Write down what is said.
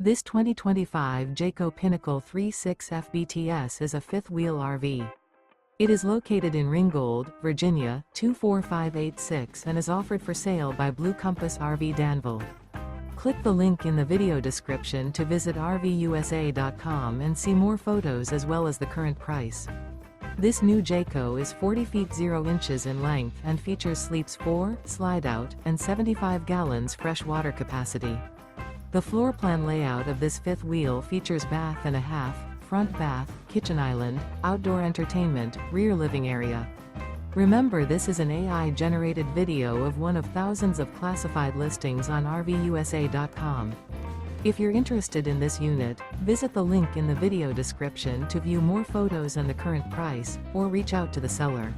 This 2025 Jayco Pinnacle 36 FBTS is a fifth-wheel RV. It is located in Ringgold, Virginia, 24586 and is offered for sale by Blue Compass RV Danville. Click the link in the video description to visit RVUSA.com and see more photos as well as the current price. This new Jayco is 40 feet 0 inches in length and features sleeps 4, slide-out, and 75 gallons fresh water capacity. The floor plan layout of this fifth wheel features bath and a half, front bath, kitchen island, outdoor entertainment, rear living area. Remember, this is an AI-generated video of one of thousands of classified listings on RVUSA.com. If you're interested in this unit, visit the link in the video description to view more photos and the current price, or reach out to the seller.